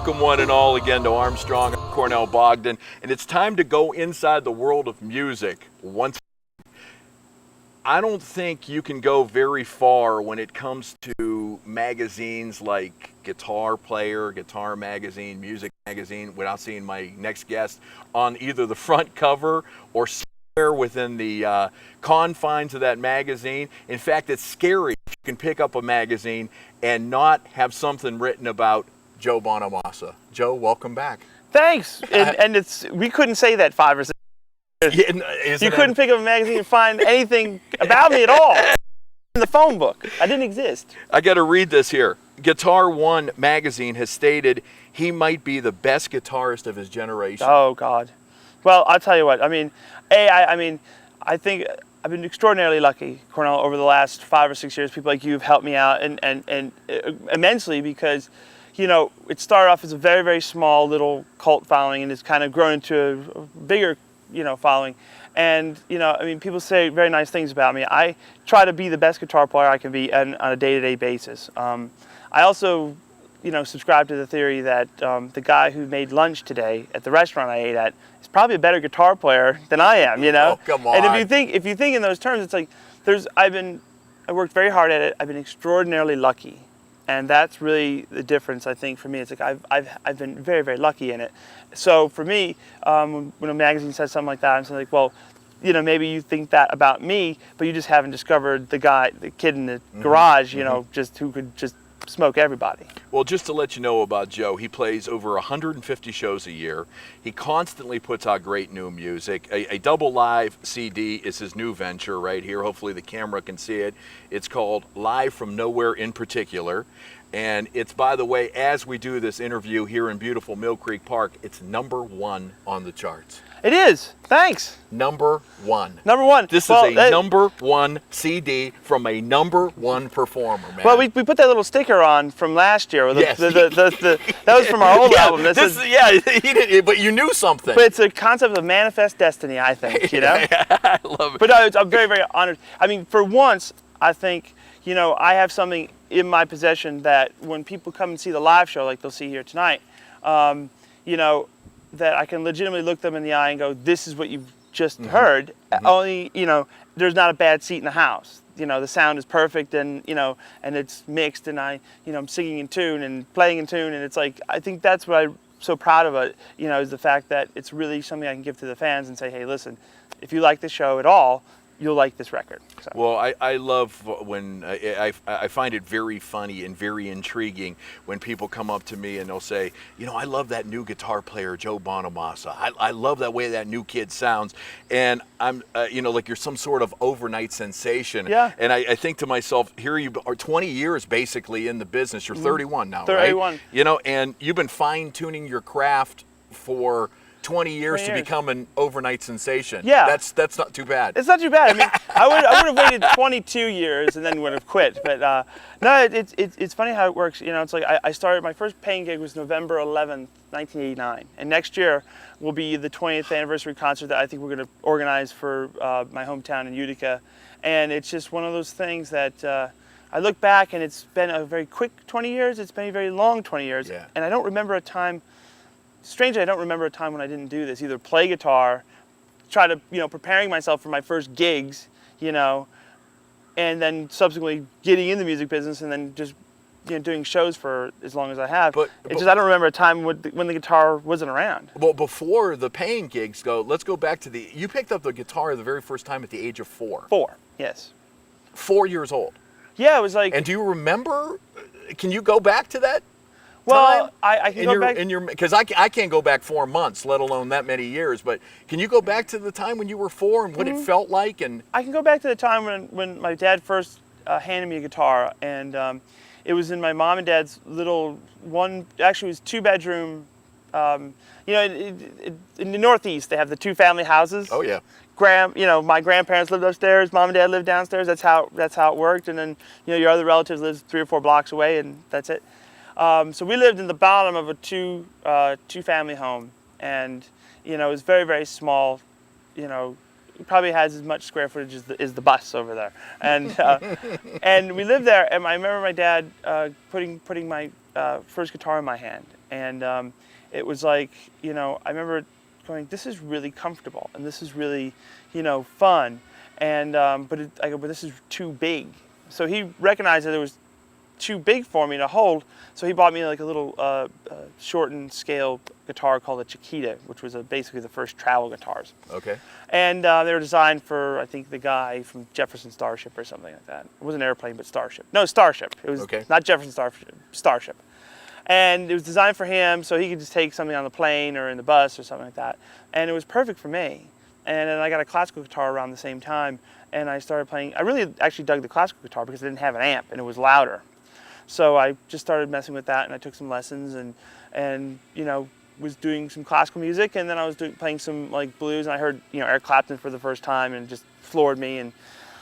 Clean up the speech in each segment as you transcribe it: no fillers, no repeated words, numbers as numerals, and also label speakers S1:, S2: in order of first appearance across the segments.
S1: Welcome one and all again to Armstrong, Cornel Bogdan, and it's time to go inside the world of music once. I don't think you can go very far when it comes to magazines like Guitar Player, Guitar Magazine, Music Magazine without seeing my next guest on either the front cover or somewhere within the confines of that magazine. In fact, it's scary if you can pick up a magazine and not have something written about Joe Bonamassa. Joe, welcome back.
S2: Thanks. And we couldn't say that 5 or 6 years. You couldn't pick up a magazine and find anything about me at all in the phone book. I didn't exist.
S1: I got to read this here. Guitar One magazine has stated he might be the best guitarist of his generation.
S2: Oh God. Well, I'll tell you what. I mean, I think I've been extraordinarily lucky, Cornel, over the last 5 or 6 years. People like you have helped me out and immensely because, you know, it started off as a very, very small little cult following and it's kind of grown into a bigger, you know, following. And, you know, I mean, people say very nice things about me. I try to be the best guitar player I can be on a day-to-day basis. I also, you know, subscribe to the theory that the guy who made lunch today at the restaurant I ate at is probably a better guitar player than I am, you know?
S1: Oh, come on.
S2: And if you think in those terms, it's like, I worked very hard at it. I've been extraordinarily lucky. And that's really the difference, I think, for me. It's like I've been very, very lucky in it. So for me, when a magazine says something like that, I'm like, well, you know, maybe you think that about me, but you just haven't discovered the kid in the garage, you know, just who could just smoke everybody.
S1: Well, just to let you know about Joe, he plays over 150 shows a year. He constantly puts out great new music. A double live CD is his new venture right here. Hopefully the camera can see it. It's called Live from Nowhere in Particular. And it's, by the way, as we do this interview here in beautiful Mill Creek Park, it's #1 on the charts.
S2: It is. Thanks.
S1: #1.
S2: #1.
S1: This is a #1 CD from a #1 performer, man.
S2: Well, we put that little sticker on from last year.
S1: Yes.
S2: That was from our old album.
S1: He didn't, but you knew something.
S2: But it's a concept of manifest destiny, I think, you know?
S1: I love it.
S2: But I'm very, very honored. I mean, for once, I think, you know, I have something in my possession that when people come and see the live show, like they'll see here tonight, you know, that I can legitimately look them in the eye and go, this is what you've just heard. Only, you know, there's not a bad seat in the house. You know, the sound is perfect and, you know, and it's mixed and you know, I'm singing in tune and playing in tune. And it's like, I think that's what I'm so proud of it, you know, is the fact that it's really something I can give to the fans and say, hey, listen, if you like the show at all, you'll like this record. So.
S1: Well, I love when I find it very funny and very intriguing when people come up to me and they'll say, you know, I love that new guitar player, Joe Bonamassa. I love that way that new kid sounds. And I'm, you know, like you're some sort of overnight sensation.
S2: Yeah.
S1: And I think to myself, here you are 20 years basically in the business. You're 31 now,
S2: 31.
S1: Right? You know, and you've been fine-tuning your craft for 20 years to become an overnight sensation.
S2: Yeah.
S1: That's not too bad.
S2: It's not too bad. I mean, I would have waited 22 years and then would have quit. But no, it's funny how it works. You know, it's like I started, my first paying gig was November 11th, 1989. And next year will be the 20th anniversary concert that I think we're going to organize for my hometown in Utica. And it's just one of those things that I look back and it's been a very quick 20 years. It's been a very long 20 years.
S1: Yeah.
S2: And I don't remember a time, strangely, I don't remember a time when I didn't do this. Either play guitar, try to, you know, preparing myself for my first gigs, you know, and then subsequently getting in the music business and then just, you know, doing shows for as long as I have. But I don't remember a time when the guitar wasn't around.
S1: Well, before the paying gigs go, let's go back to you picked up the guitar the very first time at the age of 4.
S2: 4, yes.
S1: 4 years old.
S2: Yeah, it was like.
S1: And do you remember? Can you go back to that?
S2: Well, I can go back.
S1: Because I can't go back 4 months, let alone that many years. But can you go back to the time when you were 4 and what it felt like? And
S2: I can go back to the time when my dad first handed me a guitar, and it was in my mom and dad's little actually it was 2-bedroom. You know, in the Northeast they have the 2-family houses.
S1: Oh yeah.
S2: You know, my grandparents lived upstairs, mom and dad lived downstairs. That's how it worked. And then, you know, your other relatives lived 3 or 4 blocks away, and that's it. So we lived in the bottom of a 2-family home, and you know, it was very, very small. You know, it probably has as much square footage as the bus over there, and and we lived there. And I remember my dad putting my first guitar in my hand, And it was like, you know, I remember going, this is really comfortable and this is really, you know, fun. And but I go, but this is too big. So he recognized that it was too big for me to hold. So he bought me like a little shortened scale guitar called a Chiquita, which was basically the first travel guitars.
S1: Okay.
S2: And they were designed for, I think, the guy from Jefferson Starship or something like that. It wasn't Airplane, but Starship. No, Starship. It was not Jefferson Starship, Starship. And it was designed for him so he could just take something on the plane or in the bus or something like that. And it was perfect for me. And then I got a classical guitar around the same time, and I started playing. I really actually dug the classical guitar because it didn't have an amp and it was louder. So I just started messing with that, and I took some lessons, and you know, was doing some classical music, and then I was playing some like blues, and I heard, you know, Eric Clapton for the first time, and it just floored me. And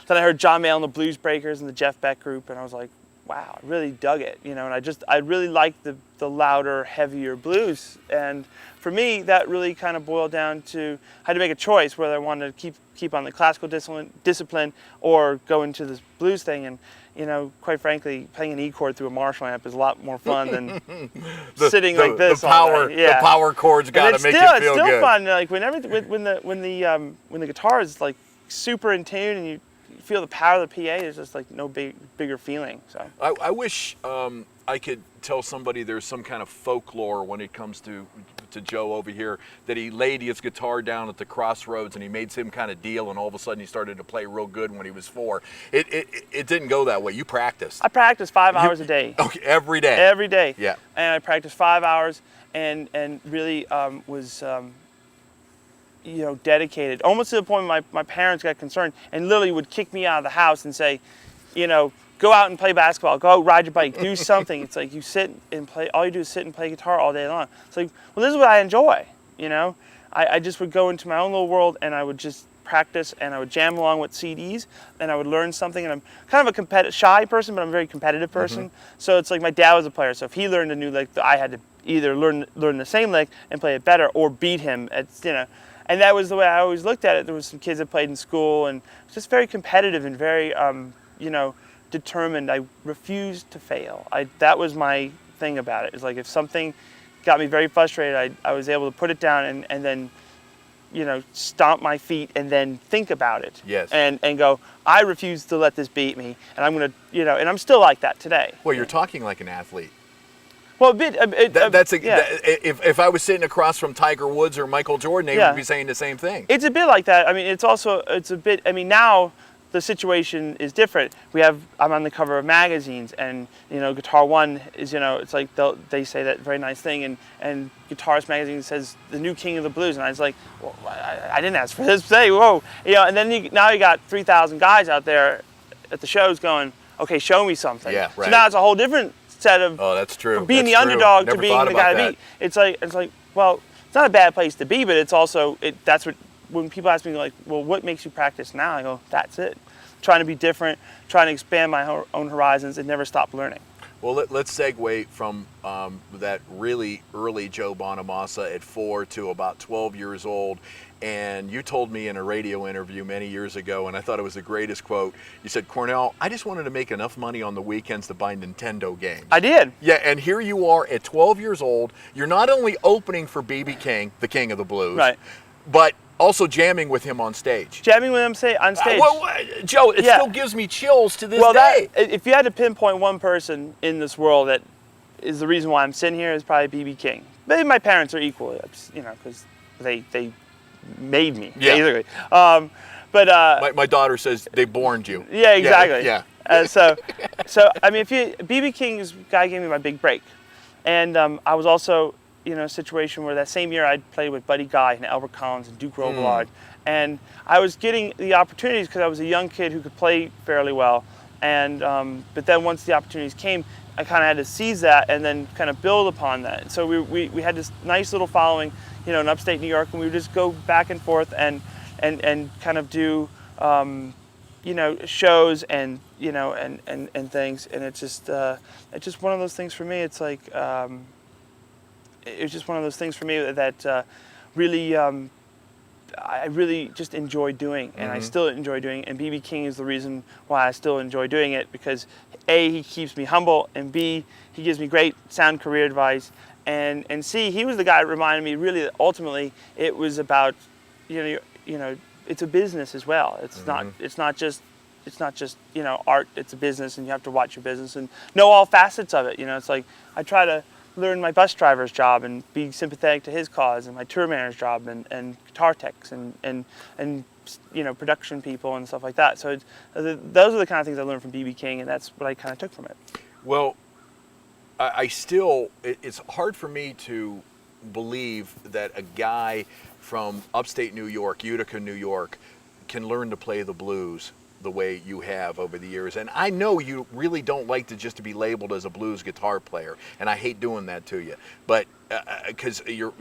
S2: then I heard John Mayall and the Blues Breakers and the Jeff Beck Group, and I was like, wow, I really dug it, you know. And I really liked the louder, heavier blues. And for me, that really kind of boiled down to I had to make a choice whether I wanted to keep on the classical discipline or go into this blues thing. And you know, quite frankly, playing an E chord through a Marshall amp is a lot more fun than sitting like this.
S1: The power chords got to make you feel good.
S2: It's still fun. Like when the guitar is like super in tune and you feel the power of the PA, there's just like no bigger feeling. So
S1: I wish I could tell somebody there's some kind of folklore when it comes to Joe over here, that he laid his guitar down at the crossroads and he made some kind of deal, and all of a sudden he started to play real good when he was 4. It didn't go that way. You practiced.
S2: I practiced 5 hours a day.
S1: Okay, every day.
S2: Every day.
S1: Yeah.
S2: And I practiced 5 hours and really was you know, dedicated, almost to the point where my parents got concerned and literally would kick me out of the house and say, you know, go out and play basketball, go out, ride your bike, do something. It's like you sit and play, all you do is sit and play guitar all day long. It's like, well, this is what I enjoy, you know? I just would go into my own little world and I would just practice and I would jam along with CDs and I would learn something. And I'm kind of a shy person, but I'm a very competitive person. So it's like my dad was a player. So if he learned a new lick, I had to either learn the same lick and play it better or beat him at, you know. And that was the way I always looked at it. There was some kids that played in school and just very competitive and very, you know, determined. I refused to fail. That was my thing about it. It's like if something got me very frustrated, I was able to put it down and then, you know, stomp my feet and then think about it.
S1: Yes.
S2: And go, I refuse to let this beat me, and I'm gonna, you know, and I'm still like that today.
S1: Well, you're talking like an athlete.
S2: Well,
S1: if I was sitting across from Tiger Woods or Michael Jordan, they would be saying the same thing.
S2: It's a bit like that. I mean, it's a bit. I mean, now the situation is different. I'm on the cover of magazines, and you know, Guitar One is, you know, it's like they say that very nice thing, and Guitarist magazine says the new king of the blues, and I was like, well, I didn't ask for this. Say, whoa, you know, and then now you got 3,000 guys out there at the shows going, okay, show me something.
S1: Yeah, right.
S2: So now it's a whole different set of.
S1: Oh, that's true.
S2: From being
S1: that's
S2: the underdog
S1: true.
S2: to being the guy to beat. It's like, well, it's not a bad place to be, but it's also that's what. When people ask me, like, well, what makes you practice now? I go, that's it. Trying to be different, trying to expand my own horizons, and never stop learning.
S1: Well, let's segue from that really early Joe Bonamassa at 4 to about 12 years old. And you told me in a radio interview many years ago, and I thought it was the greatest quote. You said, Cornel, I just wanted to make enough money on the weekends to buy Nintendo games.
S2: I did.
S1: Yeah, and here you are at 12 years old. You're not only opening for B.B. King, the king of the blues,
S2: right,
S1: but also jamming with him on stage.
S2: Jamming with him on stage.
S1: Joe, it still gives me chills to this day.
S2: If you had to pinpoint one person in this world that is the reason why I'm sitting here, is probably B.B. King. Maybe my parents are equally, you know, because they made me, basically. But
S1: my daughter says they borned you.
S2: Yeah, exactly.
S1: Yeah.
S2: So I mean, B.B. King's guy gave me my big break, and I was also, you know, a situation where that same year I'd played with Buddy Guy and Albert Collins and Duke Robillard, and I was getting the opportunities because I was a young kid who could play fairly well, and but then once the opportunities came, I kind of had to seize that and then kind of build upon that. So we had this nice little following, you know, in upstate New York, and we would just go back and forth and kind of do, you know, shows and, you know, and things, and it's just one of those things for me. It's like it's just one of those things for me that really I really just enjoy doing, and I still enjoy doing. And B.B. King is the reason why I still enjoy doing it, because A, he keeps me humble, and B, he gives me great sound career advice, and C, he was the guy that reminded me really that ultimately it was about, it's a business as well. It's not just art. It's a business, and you have to watch your business and know all facets of it. It's like I try to learn my bus driver's job and be sympathetic to his cause, and my tour manager's job, and guitar techs, and production people and stuff like that. So those are the kind of things I learned from B.B. King, and that's what I kind of took from it.
S1: Well, it's hard for me to believe that a guy from upstate New York, Utica, New York, can learn to play the blues the way you have over the years. And I know you really don't like to be labeled as a blues guitar player, and I hate doing that to you. But because you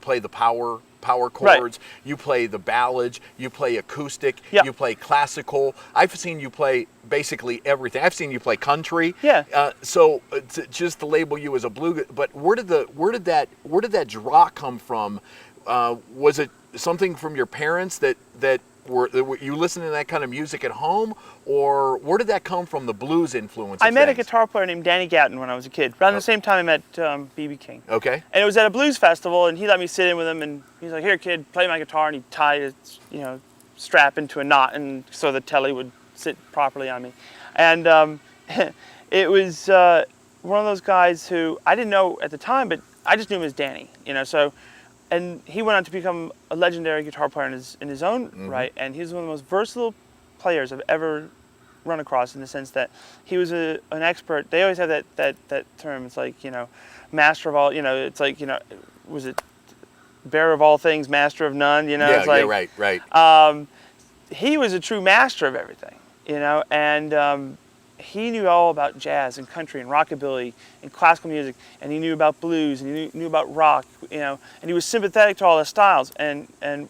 S1: play the power chords,
S2: right.
S1: You play the ballads, you play acoustic,
S2: yep.
S1: You play classical. I've seen you play basically everything. I've seen you play country.
S2: Yeah.
S1: So just to label you as a blues, but where did that draw come from? Was it something from your parents that were you listening to that kind of music at home, or where did that come from, the blues influence?
S2: I met a guitar player named Danny Gatton when I was a kid. Around the same time I met B.B. King.
S1: Okay.
S2: And it was at a blues festival, and he let me sit in with him, and he's like, "Here, kid, play my guitar," and he tied its strap into a knot, and so the telly would sit properly on me. And it was one of those guys who I didn't know at the time, but I just knew him as Danny. So. And he went on to become a legendary guitar player in his own right, and he was one of the most versatile players I've ever run across, in the sense that he was an expert. They always have that term. It's like, master of all. It's like, was it bearer of all things, master of none?
S1: Yeah,
S2: it's like,
S1: yeah, right.
S2: He was a true master of everything, and he knew all about jazz and country and rockabilly and classical music, and he knew about blues, and he knew about rock, and he was sympathetic to all the styles. And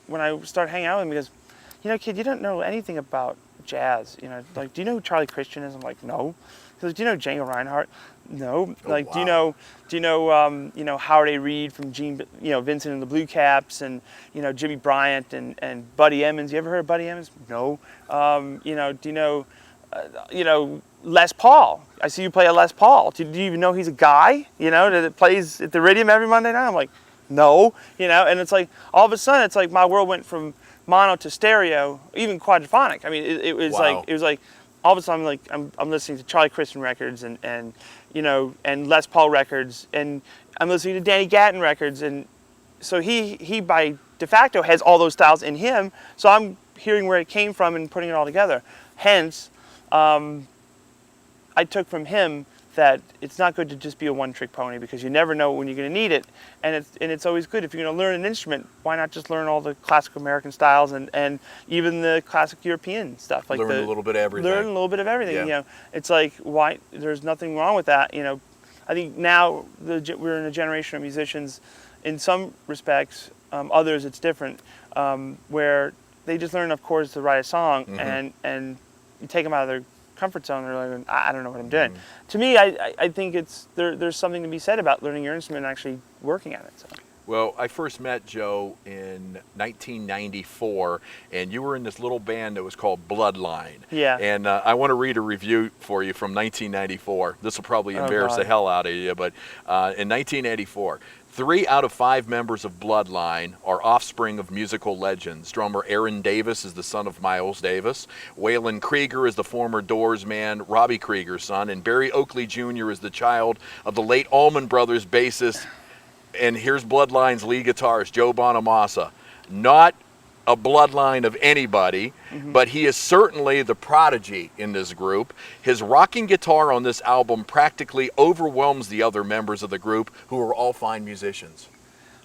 S2: when I started hanging out with him, he goes, "Kid, you don't know anything about jazz. Like, do you know who Charlie Christian is?" I'm like, "No." He goes, "Do you know Django Reinhardt?" "No."
S1: Oh,
S2: like,
S1: wow.
S2: do you know Howard A. Reed from Vincent and the Blue Caps, and Jimmy Bryant and Buddy Emmons? You ever heard of Buddy Emmons? No. Do you know Les Paul? I see you play a Les Paul. Do you even know he's a guy, that plays at the Iridium every Monday night?" I'm like, "No." And it's like, all of a sudden, it's like my world went from mono to stereo, even quadraphonic. I mean, it was
S1: Wow.
S2: like all of a sudden, like I'm listening to Charlie Christian records and Les Paul records, and I'm listening to Danny Gatton records, and so he by de facto has all those styles in him. So I'm hearing where it came from and putting it all together. Hence, I took from him that it's not good to just be a one-trick pony, because you never know when you're going to need it, and it's always good if you're going to learn an instrument. Why not just learn all the classic American styles and even the classic European stuff? Like
S1: Learn a little bit of everything.
S2: Learn a little bit of everything.
S1: Yeah.
S2: It's like, why? There's nothing wrong with that. I think now we're in a generation of musicians. In some respects, others it's different, where they just learn enough chords to write a song, and you take them out of their comfort zone. They're like, "I don't know what I'm doing." To me, I think there's something to be said about learning your instrument and actually working at it. So.
S1: Well, I first met Joe in 1994, and you were in this little band that was called Bloodline.
S2: Yeah.
S1: And I want to read a review for you from 1994. This will probably embarrass the hell out of you, but in 1984, 3 out of 5 members of Bloodline are offspring of musical legends. Drummer Aaron Davis is the son of Miles Davis. Waylon Krieger is the former Doors man, Robbie Krieger's son. And Barry Oakley Jr. is the child of the late Allman Brothers bassist. And here's Bloodline's lead guitarist, Joe Bonamassa. Not a bloodline of anybody, but he is certainly the prodigy in this group. His rocking guitar on this album practically overwhelms the other members of the group, who are all fine musicians.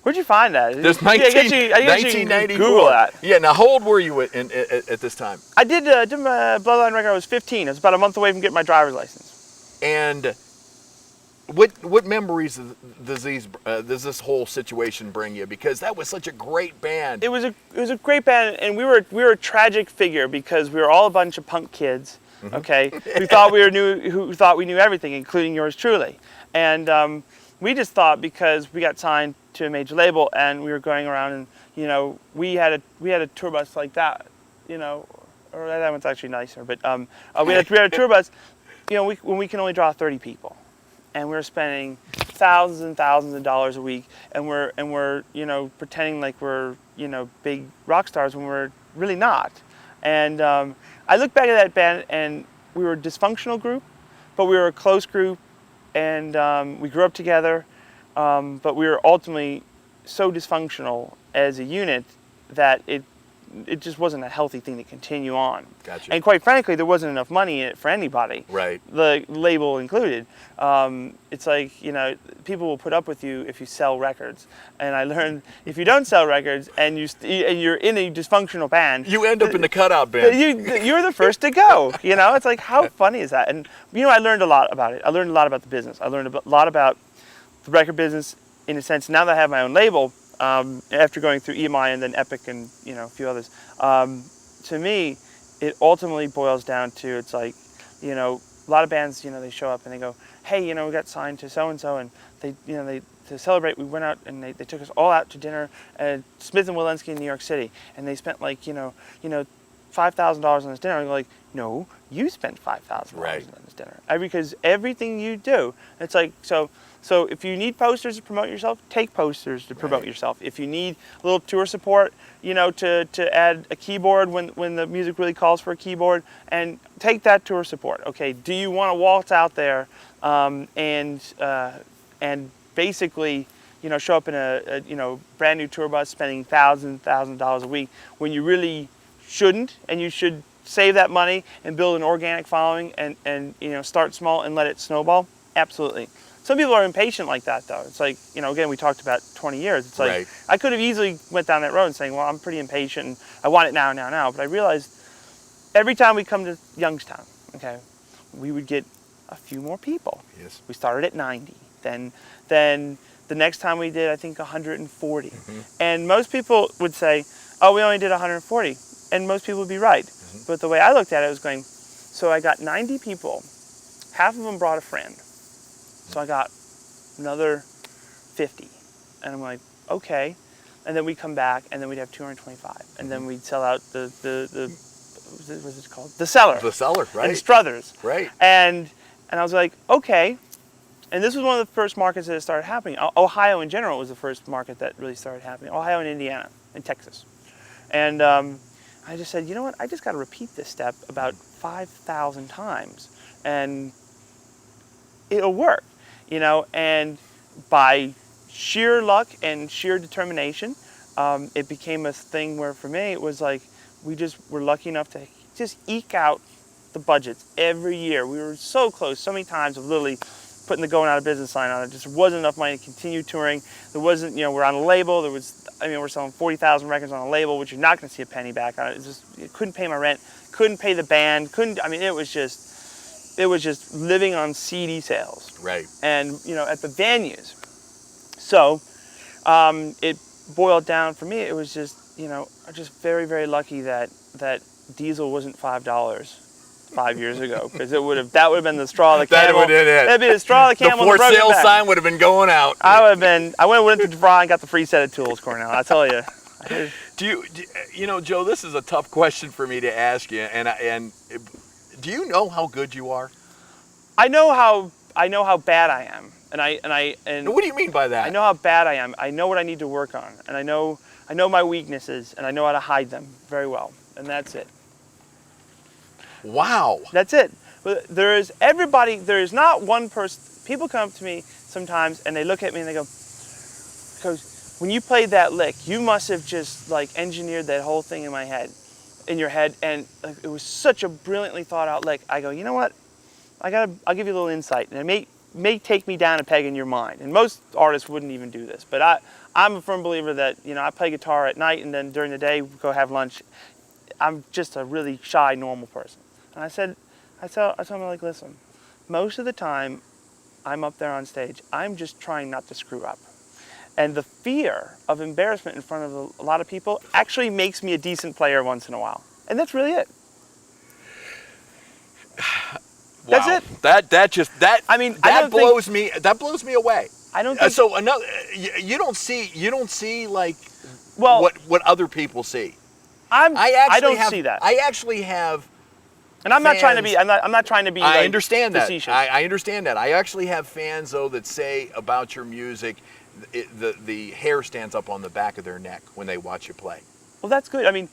S2: Where'd you find that?
S1: This
S2: I guess you
S1: 1994.
S2: Google that.
S1: Yeah, now how old were you at this time?
S2: I did my Bloodline record. I was 15. I was about a month away from getting my driver's license.
S1: And what memories does this whole situation bring you? Because that was such a great band.
S2: It was a great band, and we were a tragic figure, because we were all a bunch of punk kids. Okay, who thought we knew everything, including yours truly. And we just thought, because we got signed to a major label and we were going around, and we had a tour bus like that, or that one's actually nicer, but we had a tour bus, when we can only draw 30 people. and we're spending thousands and thousands of dollars a week, and we're you know, pretending like we're, you know, big rock stars when we're really not. And I look back at that band, and we were a dysfunctional group, but we were a close group, and we grew up together, but we were ultimately so dysfunctional as a unit that it just wasn't a healthy thing to continue on.
S1: Gotcha.
S2: And quite frankly, there wasn't enough money in it for anybody.
S1: Right.
S2: The label included. It's like, you know, people will put up with you if you sell records. And I learned if you don't sell records and you're in a dysfunctional band,
S1: You end up in the cutout bin.
S2: you're the first to go. You know, it's like, how funny is that? And you know, I learned a lot about it. I learned a lot about the business. I learned a lot about the record business in a sense. Now that I have my own label, after going through EMI and then Epic and, you know, a few others, to me, it ultimately boils down to, it's like, you know, a lot of bands, you know, they show up and they go, hey, you know, we got signed to so-and-so, and they, you know, to celebrate, we went out and they took us all out to dinner at Smith & Wollensky in New York City, and they spent like, you know, $5,000 on this dinner. And you're like, no, you spent $5,000
S1: Right.
S2: on this dinner. Because everything you do, it's like, so if you need posters to promote yourself, take posters to promote
S1: Right.
S2: yourself. If you need a little tour support, you know, to add a keyboard when the music really calls for a keyboard, and take that tour support. Okay, do you want to waltz out there and basically, you know, show up in a you know, brand new tour bus, spending $1,000 a week when you really shouldn't, and you should save that money and build an organic following and you know, start small and let it snowball? Absolutely. Some people are impatient like that, though. It's like, you know, again, we talked about 20 years. It's like,
S1: Right.
S2: I could have easily went down that road and saying, well, I'm pretty impatient and I want it now. But I realized every time we come to Youngstown, okay, we would get a few more people.
S1: Yes.
S2: We started at 90. Then the next time we did, I think, 140.
S1: Mm-hmm.
S2: And most people would say, oh, we only did 140. And most people would be right.
S1: Mm-hmm.
S2: But the way I looked at it was going, so I got 90 people. Half of them brought a friend. So I got another 50. And I'm like, okay. And then we'd come back, and then we'd have 225. And then we'd sell out the what's it called? The Cellar.
S1: The Cellar, right.
S2: And Struthers.
S1: Right.
S2: And I was like, okay. And this was one of the first markets that started happening. Ohio in general was the first market that really started happening. Ohio and Indiana and Texas. And I just said, you know what? I just got to repeat this step about 5,000 times, and it'll work, you know. And by sheer luck and sheer determination, it became a thing where, for me, it was like we just were lucky enough to just eke out the budgets every year. We were so close, so many times, of literally putting the going out of business sign on it. Just wasn't enough money to continue touring. There wasn't, you know, we're on a label. There was, I mean, we're selling 40,000 records on a label, which you're not going to see a penny back on it. It couldn't pay my rent, couldn't pay the band, I mean, it was just living on CD sales.
S1: Right.
S2: And, you know, at the venues. So it boiled down for me. It was just, you know, just very, very lucky that diesel wasn't $5 5 years ago, because that would have been the straw of the camel.
S1: That would have been it.
S2: That'd be the straw of the camel.
S1: The for sale sign would have been going out.
S2: I went to DeVry and got the free set of tools, Cornel. I tell you.
S1: Do you know, Joe? This is a tough question for me to ask you, and do you know how good you are?
S2: I know how bad I am, and
S1: What do you mean by that?
S2: I know how bad I am. I know what I need to work on, and I know my weaknesses, and I know how to hide them very well, and that's it.
S1: Wow.
S2: That's it. There is not one person. People come up to me sometimes and they look at me and they go, because when you played that lick, you must have just like engineered that whole thing in your head, and it was such a brilliantly thought out lick. I go, you know what? I'll give you a little insight, and it may take me down a peg in your mind. And most artists wouldn't even do this, but I'm a firm believer that, you know, I play guitar at night and then during the day we go have lunch. I'm just a really shy, normal person. And I told him, like, listen, most of the time I'm up there on stage, I'm just trying not to screw up. And the fear of embarrassment in front of a lot of people actually makes me a decent player once in a while. And that's really it. That's
S1: Wow.
S2: it.
S1: That blows me away.
S2: I don't think
S1: So another, you don't see like
S2: well,
S1: what other people see.
S2: I don't see that.
S1: I actually have
S2: And I'm not trying to
S1: fans-
S2: be. I'm not trying to be.
S1: I
S2: like,
S1: understand that.
S2: facetious.
S1: I understand that. I actually have fans though that say about your music, the hair stands up on the back of their neck when they watch you play.
S2: Well, that's good. I mean,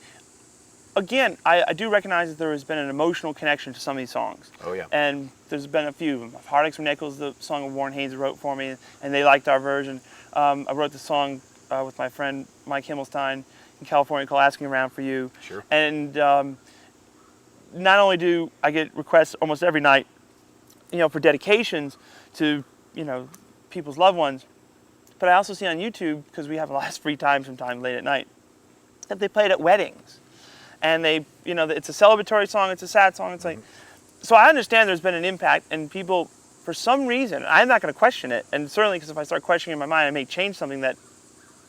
S2: again, I do recognize that there has been an emotional connection to some of these songs.
S1: Oh yeah.
S2: And there's been a few. Heartaches from Nichols, the song of Warren Haynes wrote for me, and they liked our version. I wrote the song with my friend Mike Himmelstein in California called Asking Around for You.
S1: Sure.
S2: And not only do I get requests almost every night, for dedications to, people's loved ones, but I also see on YouTube, because we have a lot of free time sometime late at night, that they play it at weddings. And they, it's a celebratory song, it's a sad song, it's like, so I understand there's been an impact, and people, for some reason, I'm not going to question it, and certainly because if I start questioning in my mind, I may change something that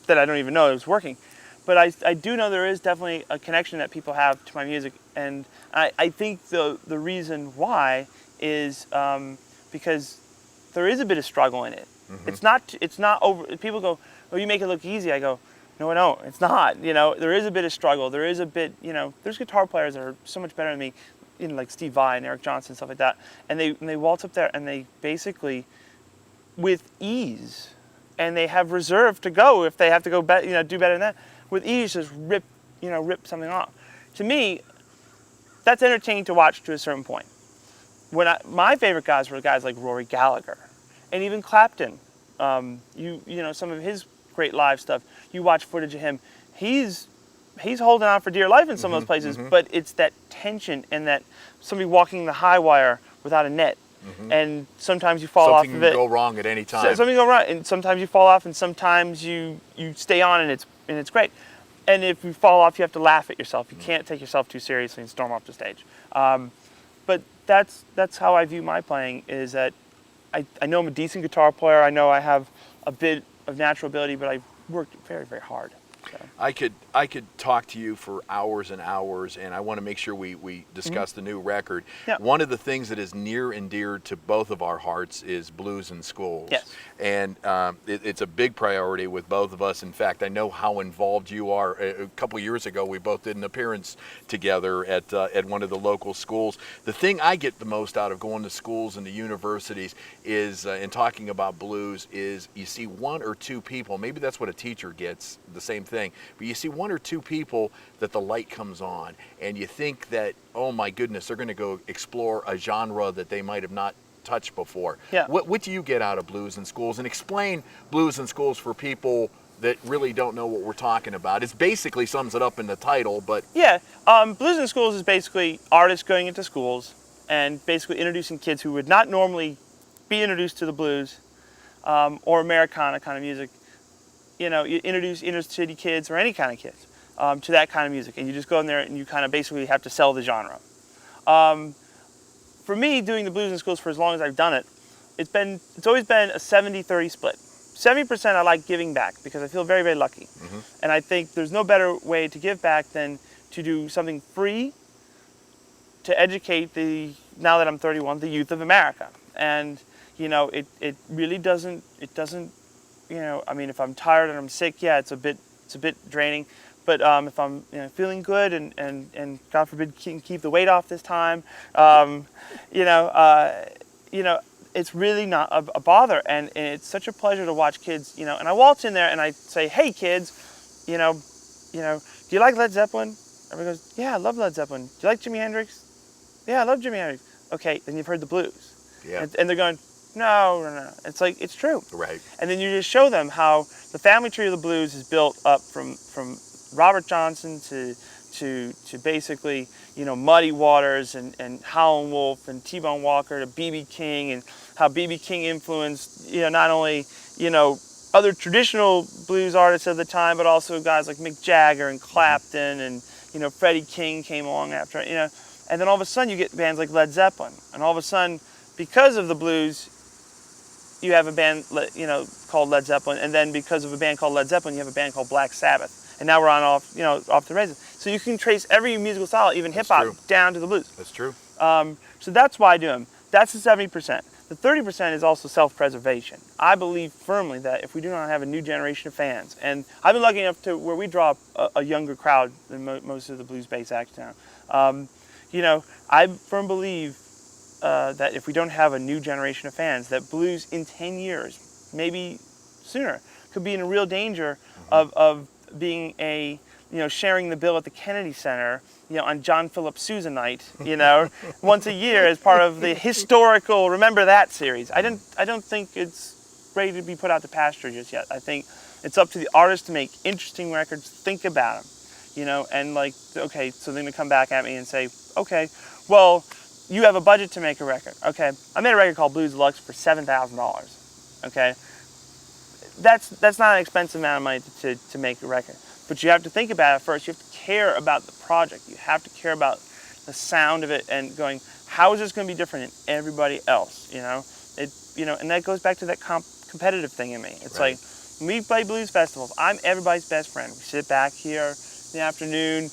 S2: I don't even know is working. But I do know there is definitely a connection that people have to my music, and I think the reason why is because there is a bit of struggle in it. Mm-hmm. It's not over. People go, "Oh, you make it look easy." I go, "No, I don't. It's not." There is a bit of struggle. There is a bit. There's guitar players that are so much better than me, like Steve Vai and Eric Johnson, stuff like that, and they waltz up there and they basically, with ease, and they have reserve to go if they have to go, do better than that. With ease, just rip something off. To me, that's entertaining to watch to a certain point. My favorite guys were guys like Rory Gallagher, and even Clapton. Some of his great live stuff. You watch footage of him. He's holding on for dear life in some of those places, but it's that tension and that somebody walking the high wire without a net. And sometimes you fall off of it.
S1: Something can go wrong at any time.
S2: Something go wrong, and sometimes you fall off, and sometimes you stay on, and it's great. And if you fall off, you have to laugh at yourself. You can't take yourself too seriously and storm off the stage. But that's how I view my playing. Is that I know I'm a decent guitar player. I know I have a bit of natural ability, but I've worked very, very hard. So.
S1: I could talk to you for hours and hours, and I want to make sure we discuss the new record.
S2: Yeah.
S1: One of the things that is near and dear to both of our hearts is blues in schools.
S2: Yes.
S1: And it's a big priority with both of us. In fact, I know how involved you are. A couple years ago, we both did an appearance together at one of the local schools. The thing I get the most out of going to schools and to universities is, in talking about blues, is you see one or two people, maybe that's what a teacher gets, the same thing, but you see one or two people that the light comes on, and you think that, oh my goodness, they're going to go explore a genre that they might have not touched before.
S2: Yeah.
S1: What do you get out of blues in schools? And explain blues in schools for people that really don't know what we're talking about. It basically sums it up in the title, but...
S2: Yeah, blues in schools is basically artists going into schools and basically introducing kids who would not normally be introduced to the blues or Americana kind of music. You introduce inner city kids or any kind of kids to that kind of music, and you just go in there and you kind of basically have to sell the genre. For me, doing the blues in schools for as long as I've done it, it's always been a 70-30 split. 70% I like giving back because I feel very, very lucky. And I think there's no better way to give back than to do something free to educate now that I'm 31, the youth of America. And, it really doesn't, I mean, if I'm tired and I'm sick, yeah, it's a bit draining. But if I'm feeling good and God forbid can keep the weight off this time, it's really not a bother, and it's such a pleasure to watch kids. And I waltz in there and I say, "Hey kids, do you like Led Zeppelin?" Everybody goes, "Yeah, I love Led Zeppelin." "Do you like Jimi Hendrix?" "Yeah, I love Jimi Hendrix." "Okay, then you've heard the blues."
S1: Yeah.
S2: And they're going, No. It's like, it's true.
S1: Right.
S2: And then you just show them how the family tree of the blues is built up from Robert Johnson to basically, Muddy Waters and Howlin' Wolf and T-Bone Walker to B.B. King, and how B.B. King influenced, not only, other traditional blues artists of the time, but also guys like Mick Jagger and Clapton and, Freddie King came along after, and then all of a sudden you get bands like Led Zeppelin, and all of a sudden, because of the blues, you have a band, called Led Zeppelin, and then because of a band called Led Zeppelin, you have a band called Black Sabbath. And now we're off the rails. So you can trace every musical style, even hip-hop, down to the blues.
S1: That's true.
S2: So that's why I do them. That's the 70%. The 30% is also self-preservation. I believe firmly that if we do not have a new generation of fans, and I've been lucky enough to where we draw a younger crowd than most of the blues-based acts now. I firmly believe that if we don't have a new generation of fans, that blues in 10 years, maybe sooner, could be in real danger of being sharing the bill at the Kennedy Center, on John Philip Sousa night, once a year as part of the historical Remember That series. I don't think it's ready to be put out to pasture just yet. I think it's up to the artists to make interesting records, think about them, and okay, so they're gonna come back at me and say, okay, well, you have a budget to make a record. Okay, I made a record called Blues Deluxe for $7,000. Okay, that's not an expensive amount of money to make a record. But you have to think about it first. You have to care about the project. You have to care about the sound of it and going, how is this going to be different than everybody else? And that goes back to that competitive thing in me. It's
S1: right.
S2: like, when we play blues festivals, I'm everybody's best friend. We sit back here in the afternoon,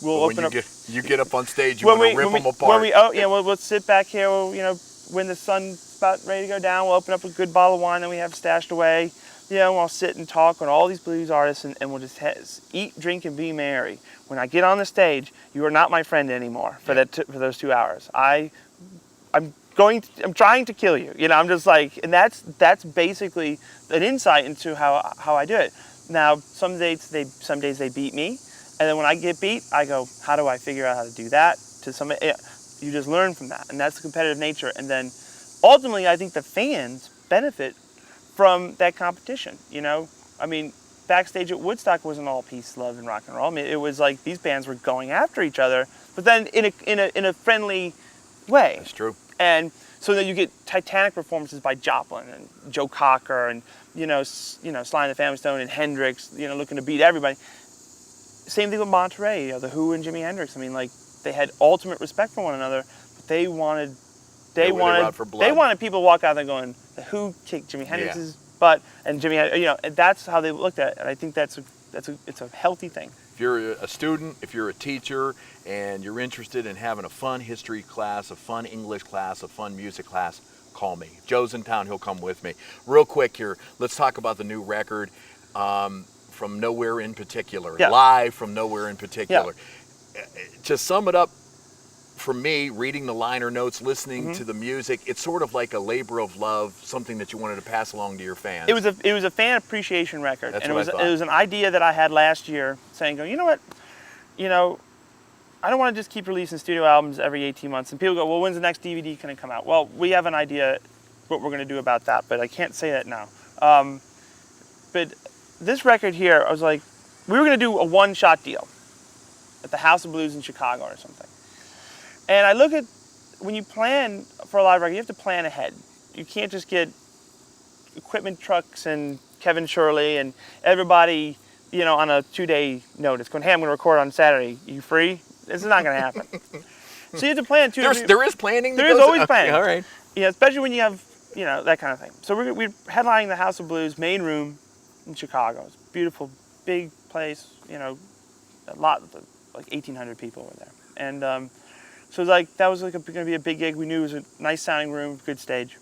S2: we'll open up.
S1: You get up on stage, you want to rip them apart.
S2: We'll sit back here, when the sun's about ready to go down, we'll open up a good bottle of wine that we have stashed away. We'll sit and talk with all these blues artists, and we'll just eat, drink, and be merry. When I get on the stage, you are not my friend anymore for those 2 hours. I'm trying to kill you. I'm just like, and that's basically an insight into how I do it. Now, some days they beat me, and then when I get beat, I go, how do I figure out how to do that? You just learn from that, and that's the competitive nature. And then, ultimately, I think the fans benefit from that competition. Backstage at Woodstock wasn't all peace, love, and rock and roll. It was like these bands were going after each other, but then in a friendly way.
S1: That's true.
S2: And so then you get titanic performances by Joplin and Joe Cocker and Sly and the Family Stone and Hendrix, looking to beat everybody. Same thing with Monterey, the Who and Jimi Hendrix. They had ultimate respect for one another, but they wanted people to walk out there going, the Who kicked Jimi Hendrix's butt, and Jimi, and that's how they looked at it. And I think it's a healthy thing.
S1: If you're a student, if you're a teacher, and you're interested in having a fun history class, a fun English class, a fun music class, call me. Joe's in town, he'll come with me. Real quick here, let's talk about the new record, From Nowhere in Particular, live from Nowhere in Particular. To sum it up, for me, reading the liner notes, listening to the music, it's sort of like a labor of love, something that you wanted to pass along to your fans.
S2: It was a fan appreciation record.
S1: That's
S2: and
S1: what I thought.
S2: It was an idea that I had last year, saying, you know what, I don't want to just keep releasing studio albums every 18 months. And people go, well, when's the next DVD going to come out? Well, we have an idea what we're going to do about that, but I can't say that now. But this record here, I was like, we were going to do a one-shot deal at the House of Blues in Chicago or something. And I look at, when you plan for a live record, you have to plan ahead. You can't just get equipment trucks and Kevin Shirley and everybody, on a 2-day notice going, hey, I'm going to record on Saturday. You free? This is not going to happen. So you have to plan
S1: There is planning.
S2: There is always planning.
S1: All right.
S2: Especially when you have, that kind of thing. So we're headlining the House of Blues main room in Chicago. It's a beautiful, big place. A lot, like 1,800 people were there. And so it was like, that was going to be a big gig. We knew it was a nice sounding room, good stage.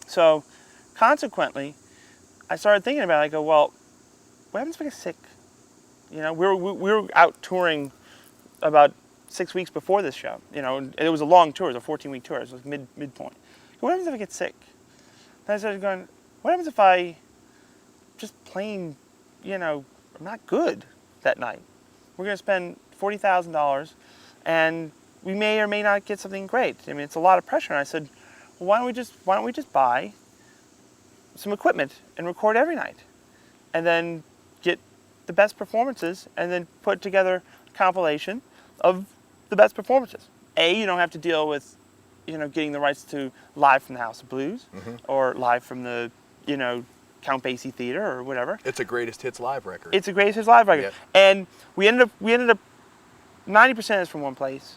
S2: So consequently, I started thinking about it. I go, well, what happens if I get sick? We were out touring about 6 weeks before this show. And it was a long tour. It was a 14-week tour. It was midpoint. What happens if I get sick? Then I started going, what happens if I just plain, I'm not good that night? We're going to spend $40,000 and we may or may not get something great. It's a lot of pressure. And I said, well, why don't we just buy some equipment and record every night, and then get the best performances, and then put together a compilation of the best performances. You don't have to deal with, getting the rights to live from the House of Blues or live from the, Count Basie Theater or whatever.
S1: It's a greatest hits live record.
S2: It's a greatest hits live record,
S1: yeah.
S2: And we ended up 90% is from one place.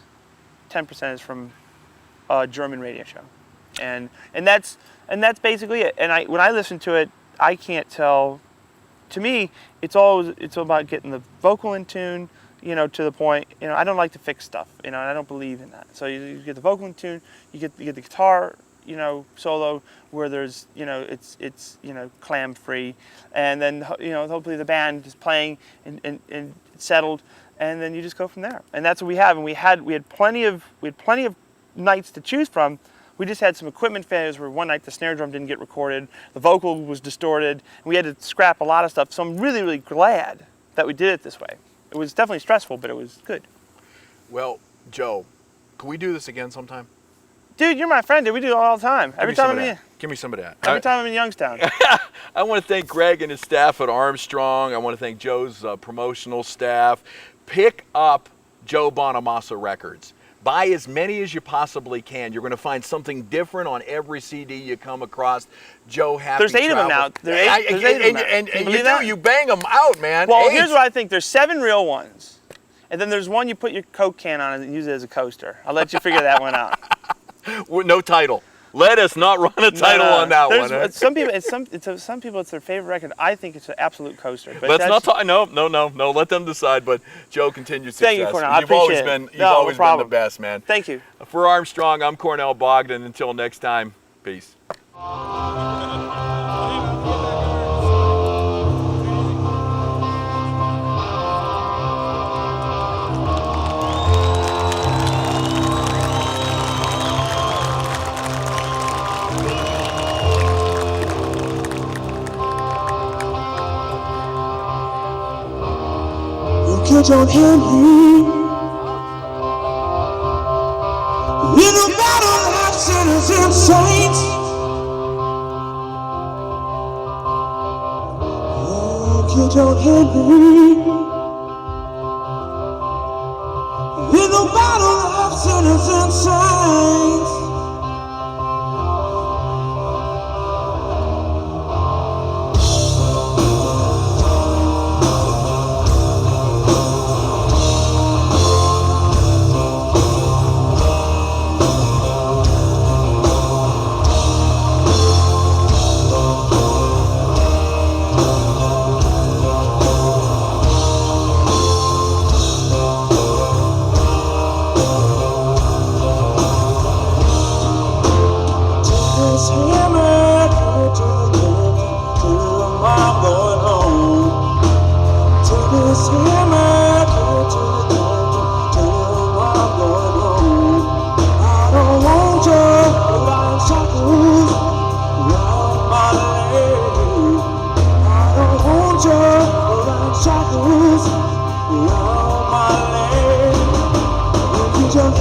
S2: 10% is from a German radio show, and that's basically it. And when I listen to it, I can't tell. To me, it's all about getting the vocal in tune, to the point. I don't like to fix stuff, and I don't believe in that. So you get the vocal in tune, you get the guitar, solo where there's, it's clam free, and then hopefully the band is playing and settled. and then you just go from there. And that's what we have. And we had plenty of nights to choose from. We just had some equipment failures where one night the snare drum didn't get recorded, the vocal was distorted, and we had to scrap a lot of stuff. So I'm really, really glad that we did it this way. It was definitely stressful, but it was good.
S1: Well, Joe, can we do this again sometime?
S2: Dude, you're my friend, dude. We do it all the time. Every time
S1: Give me some of that.
S2: Every time I'm in Youngstown.
S1: I want to thank Greg and his staff at Armstrong. I want to thank Joe's promotional staff. Pick up Joe Bonamassa records. Buy as many as you possibly can. You're going to find something different on every CD you come across. Joe, happy
S2: There's 8 of them now. There's 8 of them now.
S1: And you bang them out, man.
S2: Well,
S1: 8.
S2: here's what I think. There's 7 real ones. And then there's one you put your Coke can on and use it as a coaster. I'll let you figure that one out.
S1: No title. Let us not run a title on that one. Eh?
S2: Some people, it's their favorite record. I think it's an absolute coaster. But
S1: let's not talk. No. Let them decide. But Joe, continued success.
S2: Thank you, Cornel.
S1: You've always been the best, man.
S2: Thank you.
S1: For Armstrong, I'm Cornel Bogdan. Until next time, peace.
S3: You don't hear me in a battle of sinners and saints. Oh, you don't hear me in a battle of sinners and saints. Your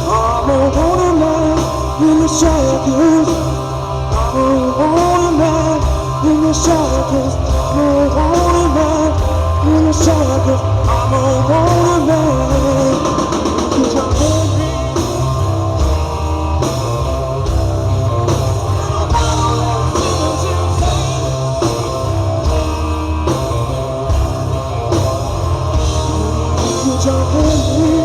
S3: I'm a wanted man in the shadows. I'm a wanted man in the shadows. I'm a wanted man in the shadows. I'm a wanted man. Cause I'm hungry. Cause I'm hungry.